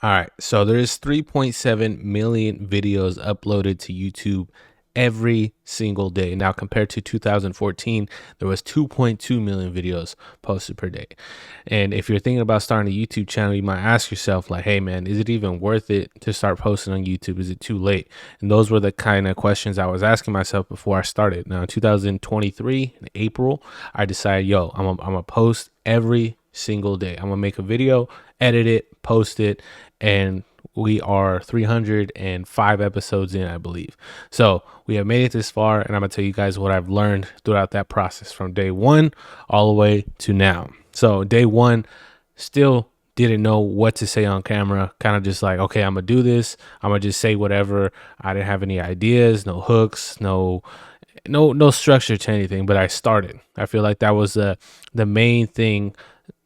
All right. So there's 3.7 million videos uploaded to YouTube every single day. Now, compared to 2014, there was 2.2 million videos posted per day. And if you're thinking about starting a YouTube channel, you might ask yourself, like, hey, man, is it even worth it to start posting on YouTube? Is it too late? And those were the kind of questions I was asking myself before I started. Now, in 2023, in April, I decided, yo, I'm going to post every single day. I'm going to make a video, edit it, post it, and we are 305 episodes in, I believe. So we have made it this far, and I'm gonna tell you guys what I've learned throughout that process from day one all the way to now. So day one, still didn't know what to say on camera, kind of just like, okay, I'm gonna do this, I'm gonna just say whatever. I didn't have any ideas, no hooks, no structure to anything, but I started. I feel like that was the main thing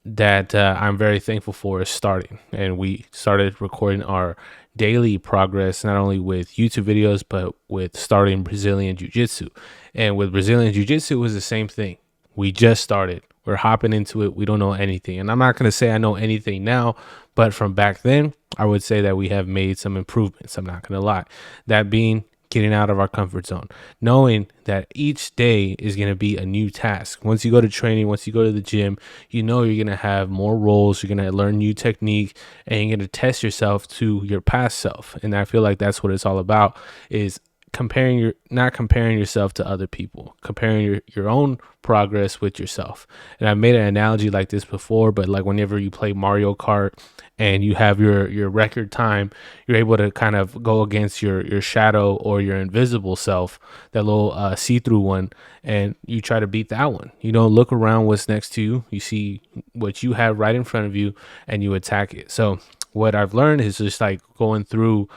that I'm very thankful for, is starting. And we started recording our daily progress, not only with YouTube videos, but with starting Brazilian Jiu Jitsu. And with Brazilian Jiu Jitsu, it was the same thing. We just started. We're hopping into it. We don't know anything. And I'm not going to say I know anything now, but from back then, I would say that we have made some improvements. I'm not going to lie. That being getting out of our comfort zone, knowing that each day is going to be a new task. Once you go to training, once you go to the gym, you know you're going to have more roles, you're going to learn new technique, and you're going to test yourself to your past self. And I feel like that's what it's all about, is not comparing yourself to other people, comparing your own progress with yourself. And I've made an analogy like this before, but like whenever you play Mario Kart and you have your record time, you're able to kind of go against your shadow or your invisible self, that little see-through one, and you try to beat that one. You don't look around what's next to you. You see what you have right in front of you and you attack it. So what I've learned is just like going through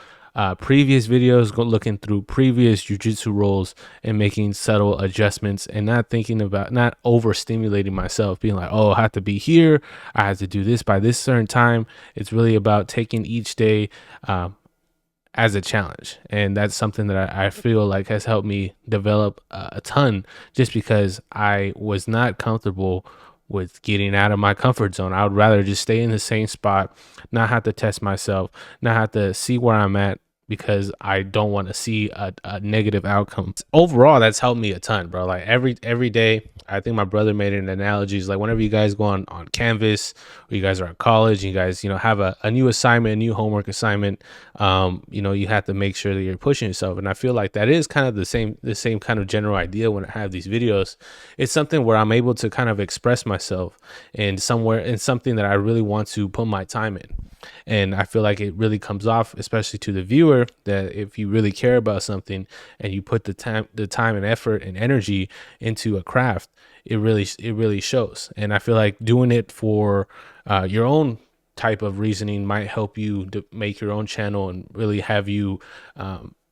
previous videos, looking through previous jujitsu roles and making subtle adjustments, and not overstimulating myself, being like, oh, I have to be here, I have to do this by this certain time. It's really about taking each day as a challenge. And that's something that I feel like has helped me develop a ton, just because I was not comfortable with getting out of my comfort zone. I would rather just stay in the same spot, not have to test myself, not have to see where I'm at, because I don't want to see a negative outcome. Overall, that's helped me a ton, bro. Like every day, I think my brother made an analogy. Is like whenever you guys go on Canvas, or you guys are at college, and you guys, have a new assignment, a new homework assignment, you have to make sure that you're pushing yourself. And I feel like that is kind of the same kind of general idea when I have these videos. It's something where I'm able to kind of express myself in something that I really want to put my time in. And I feel like it really comes off, especially to the viewer, that if you really care about something and you put the time and effort and energy into a craft, it really shows. And I feel like doing it for your own type of reasoning might help you to make your own channel and really have you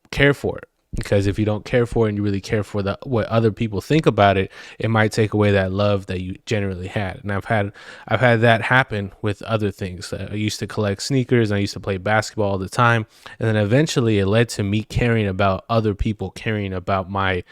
care for it. Because if you don't care for it and you really care for what other people think about it, it might take away that love that you generally had. And I've had that happen with other things. I used to collect sneakers, and I used to play basketball all the time, and then eventually it led to me caring about other people, caring about my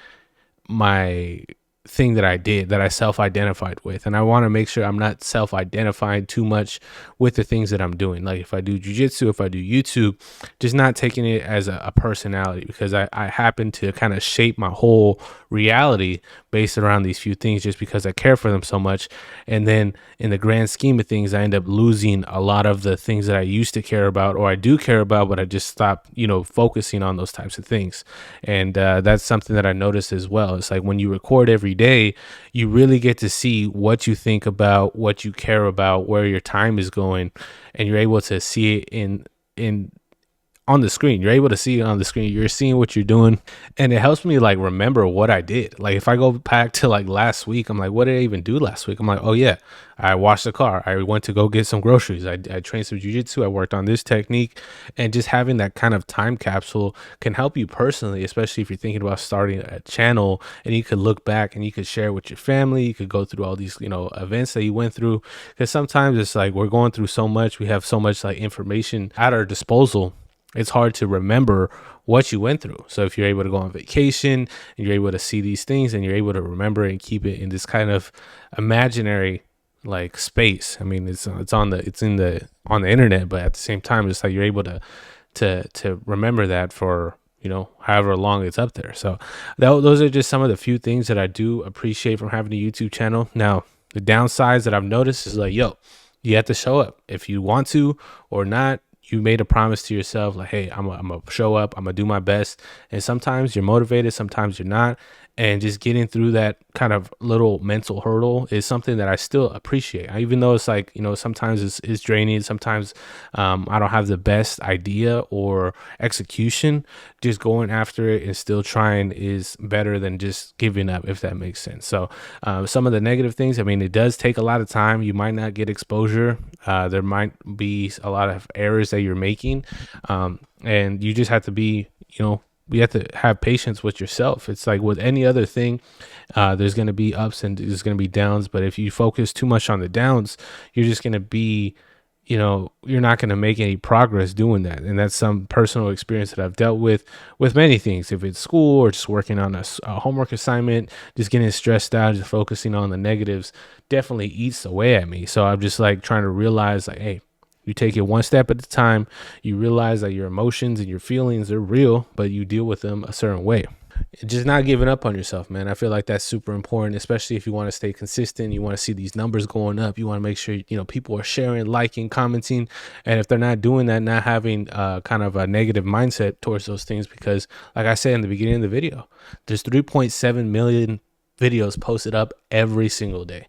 thing that I did, that I self-identified with. And I want to make sure I'm not self-identifying too much with the things that I'm doing. Like if I do jiu-jitsu, if I do YouTube, just not taking it as a personality, because I happen to kind of shape my whole reality based around these few things, just because I care for them so much. And then in the grand scheme of things, I end up losing a lot of the things that I used to care about, or I do care about, but I just stopped, focusing on those types of things. And that's something that I noticed as well. It's like when you record every day, you really get to see what you think about, what you care about, where your time is going, and you're able to see it in on the screen. You're able to see it on the screen. You're seeing what you're doing, and it helps me like remember what I did. Like if I go back to like last week, I'm like, what did I even do last week? I'm like, oh yeah, I washed the car, I went to go get some groceries, I trained some jiu-jitsu, I worked on this technique. And just having that kind of time capsule can help you personally, especially if you're thinking about starting a channel, and you could look back and you could share with your family. You could go through all these events that you went through, because sometimes it's like we're going through so much, we have so much like information at our disposal, it's hard to remember what you went through. So if you're able to go on vacation and you're able to see these things, and you're able to remember and keep it in this kind of imaginary like space. I mean, it's on the on the internet, but at the same time, it's like you're able to remember that for, you know, however long it's up there. So those are just some of the few things that I do appreciate from having a YouTube channel. Now, the downsides that I've noticed is like, yo, you have to show up if you want to or not. You made a promise to yourself, like, hey, I'm gonna show up, I'm gonna do my best. And sometimes you're motivated, sometimes you're not. And just getting through that kind of little mental hurdle is something that I still appreciate. Even though it's like, you know, sometimes it's draining, sometimes I don't have the best idea or execution. Just going after it and still trying is better than just giving up, if that makes sense. So some of the negative things, I mean, it does take a lot of time. You might not get exposure. There might be a lot of errors that you're making. And you just have to be, you know, you have to have patience with yourself. It's like with any other thing, there's going to be ups and there's going to be downs. But if you focus too much on the downs, you're just going to be, you know, you're not going to make any progress doing that. And that's some personal experience that I've dealt with many things. If it's school or just working on a homework assignment, just getting stressed out, just focusing on the negatives definitely eats away at me. So I'm just like trying to realize, like, hey, you take it one step at a time. You realize that your emotions and your feelings are real, but you deal with them a certain way. Just not giving up on yourself, man. I feel like that's super important, especially if you want to stay consistent. You want to see these numbers going up. You want to make sure, you know, people are sharing, liking, commenting. And if they're not doing that, not having kind of a negative mindset towards those things, because like I said in the beginning of the video, there's 3.7 million videos posted up every single day.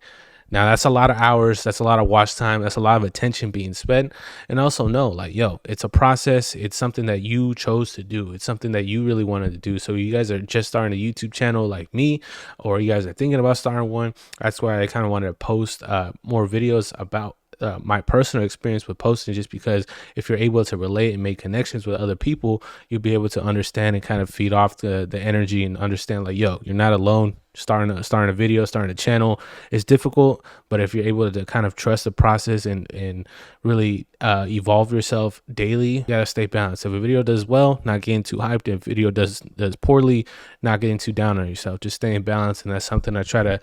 Now that's a lot of hours, that's a lot of watch time, that's a lot of attention being spent. And also know, like, yo, it's a process. It's something that you chose to do. It's something that you really wanted to do. So you guys are just starting a YouTube channel like me, or you guys are thinking about starting one. That's why I kind of wanted to post more videos about my personal experience with posting, just because if you're able to relate and make connections with other people, you'll be able to understand and kind of feed off the energy and understand, like, yo, you're not alone. Starting a video, starting a channel is difficult, but if you're able to kind of trust the process and really evolve yourself daily, you gotta stay balanced. If a video does well, not getting too hyped. If a video does poorly, not getting too down on yourself. Just staying balanced, and that's something I try to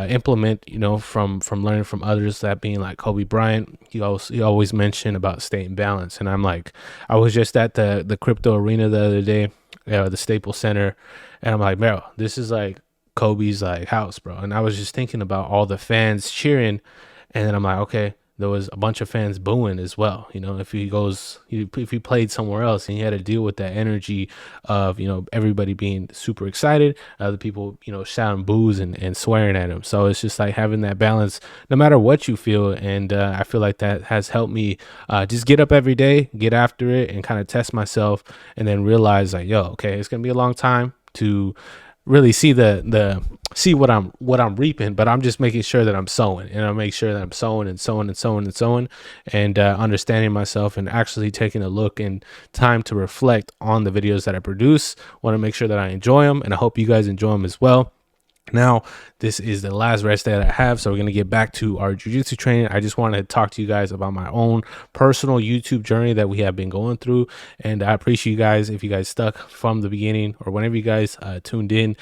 implement. You know, from learning from others. That being like Kobe Bryant, he always mentioned about staying balanced. And I'm like, I was just at the crypto arena the other day, the Staples Center, and I'm like, bro, this is like Kobe's like house, bro. And I was just thinking about all the fans cheering, and then I'm like, okay, there was a bunch of fans booing as well. You know, if he played somewhere else and he had to deal with that energy of, you know, everybody being super excited, other people, you know, shouting boos and swearing at him. So it's just like having that balance no matter what you feel. And I feel like that has helped me just get up every day, get after it, and kind of test myself, and then realize, like, yo, okay, it's gonna be a long time to really see see what I'm reaping, but I'm just making sure that I'm sowing, and I make sure that I'm sowing and sowing and sowing and sowing, and understanding myself and actually taking a look and time to reflect on the videos that I produce. Want to make sure that I enjoy them, and I hope you guys enjoy them as well. Now, this is the last rest day that I have, so we're going to get back to our jiu-jitsu training. I just wanted to talk to you guys about my own personal YouTube journey that we have been going through, and I appreciate you guys if you guys stuck from the beginning or whenever you guys tuned in.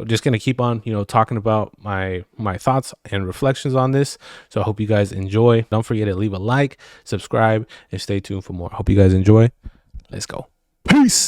Just going to keep on, you know, talking about my thoughts and reflections on this, so I hope you guys enjoy. Don't forget to leave a like, subscribe, and stay tuned for more. Hope you guys enjoy. Let's go. Peace.